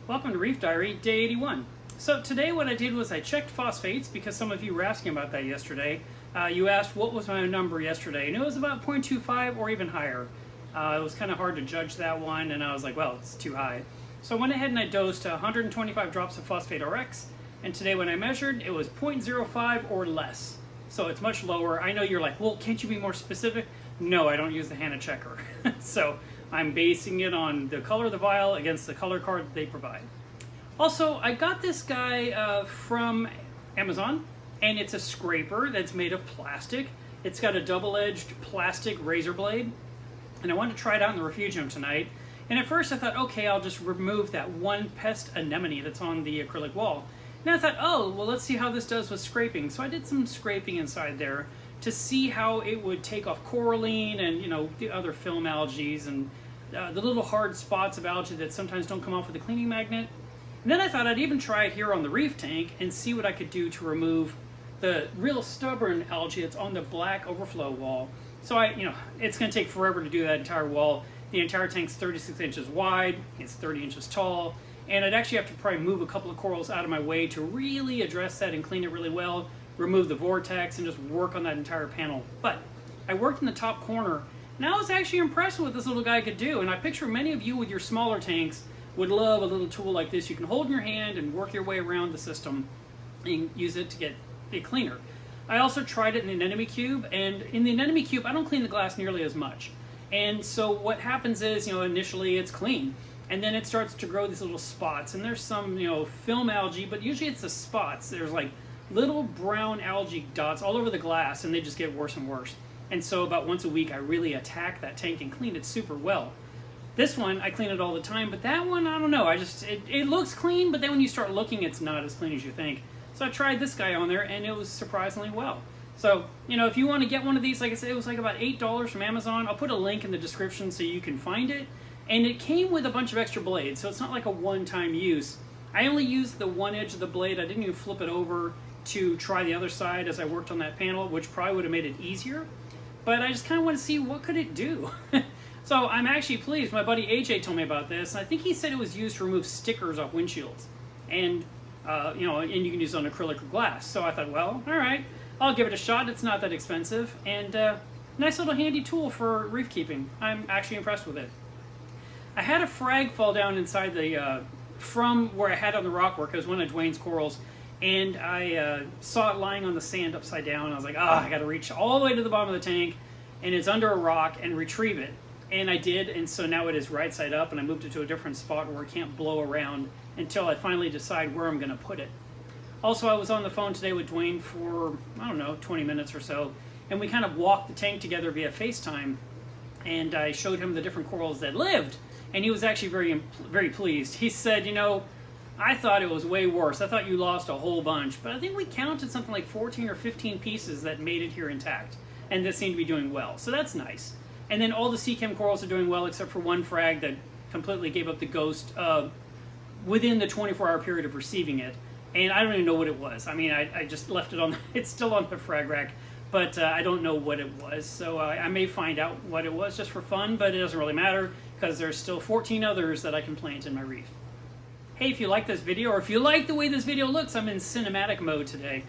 Welcome to Reef Diary, day 81. So today what I did was I checked phosphates because some of you were asking about that yesterday. You asked what was my number yesterday, and it was about 0.25 or even higher. It was kind of hard to judge that one, and I was like, well, it's too high. So I went ahead and I dosed 125 drops of phosphate RX, and today when I measured, it was 0.05 or less. So it's much lower. I know you're like, well, can't you be more specific? No, I don't use the Hannah checker. So I'm basing it on the color of the vial against the color card that they provide. Also, I got this guy from Amazon, and it's a scraper that's made of plastic. It's got a double-edged plastic razor blade, and I wanted to try it out in the refugium tonight. And at first I thought, okay, I'll just remove that one pest anemone that's on the acrylic wall. And I thought, oh, well, let's see how this does with scraping. So I did some scraping inside there to see how it would take off coralline and, you know, the other film algae and the little hard spots of algae that sometimes don't come off with a cleaning magnet. And then I thought I'd even try it here on the reef tank and see what I could do to remove the real stubborn algae that's on the black overflow wall. So it's going to take forever to do that entire wall. The entire tank's 36 inches wide, it's 30 inches tall, and I'd actually have to probably move a couple of corals out of my way to really address that and clean it really well, remove the vortex, and just work on that entire panel. But I worked in the top corner, and I was actually impressed with what this little guy could do. And I picture many of you with your smaller tanks would love a little tool like this you can hold in your hand and work your way around the system and use it to get it cleaner. I also tried it in the anemone cube, and in the anemone cube I don't clean the glass nearly as much. And so what happens is, initially it's clean, and then it starts to grow these little spots, and there's some, film algae, but usually it's the spots. There's like little brown algae dots all over the glass, and they just get worse and worse. And so about once a week I really attack that tank and clean it super well. This one, I clean it all the time, but that one, I don't know. It looks clean, but then when you start looking, it's not as clean as you think. So I tried this guy on there, and it was surprisingly well. So, if you want to get one of these, like I said, it was like about $8 from Amazon. I'll put a link in the description so you can find it. And it came with a bunch of extra blades, so it's not like a one-time use. I only used the one edge of the blade. I didn't even flip it over to try the other side as I worked on that panel, which probably would have made it easier. But I just kind of want to see what could it do. So I'm actually pleased. My buddy AJ told me about this, and I think he said it was used to remove stickers off windshields. And, and you can use it on acrylic or glass. So I thought, well, all right, I'll give it a shot. It's not that expensive. And nice little handy tool for reef keeping. I'm actually impressed with it. I had a frag fall down inside the, from where I had on the rock work. It was one of Dwayne's corals. And I saw it lying on the sand upside down. I was like, I got to reach all the way to the bottom of the tank, and it's under a rock, and retrieve it. And I did, and so now it is right side up, and I moved it to a different spot where it can't blow around until I finally decide where I'm going to put it. Also, I was on the phone today with Dwayne for, 20 minutes or so, and we kind of walked the tank together via FaceTime, and I showed him the different corals that lived, and he was actually very, very pleased. He said, I thought it was way worse. I thought you lost a whole bunch, but I think we counted something like 14 or 15 pieces that made it here intact, and that seemed to be doing well, so that's nice. And then all the sea chem corals are doing well except for one frag that completely gave up the ghost within the 24-hour period of receiving it. And I don't even know what it was. I mean, I just left it on, it's still on the frag rack, but I don't know what it was. So I may find out what it was just for fun, but it doesn't really matter because there's still 14 others that I can plant in my reef. Hey, if you like this video, or if you like the way this video looks, I'm in cinematic mode today.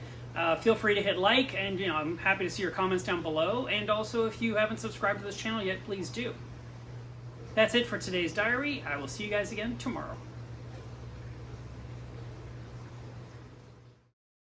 Feel free to hit like, and I'm happy to see your comments down below. And also, if you haven't subscribed to this channel yet, please do. That's it for today's diary. I will see you guys again tomorrow.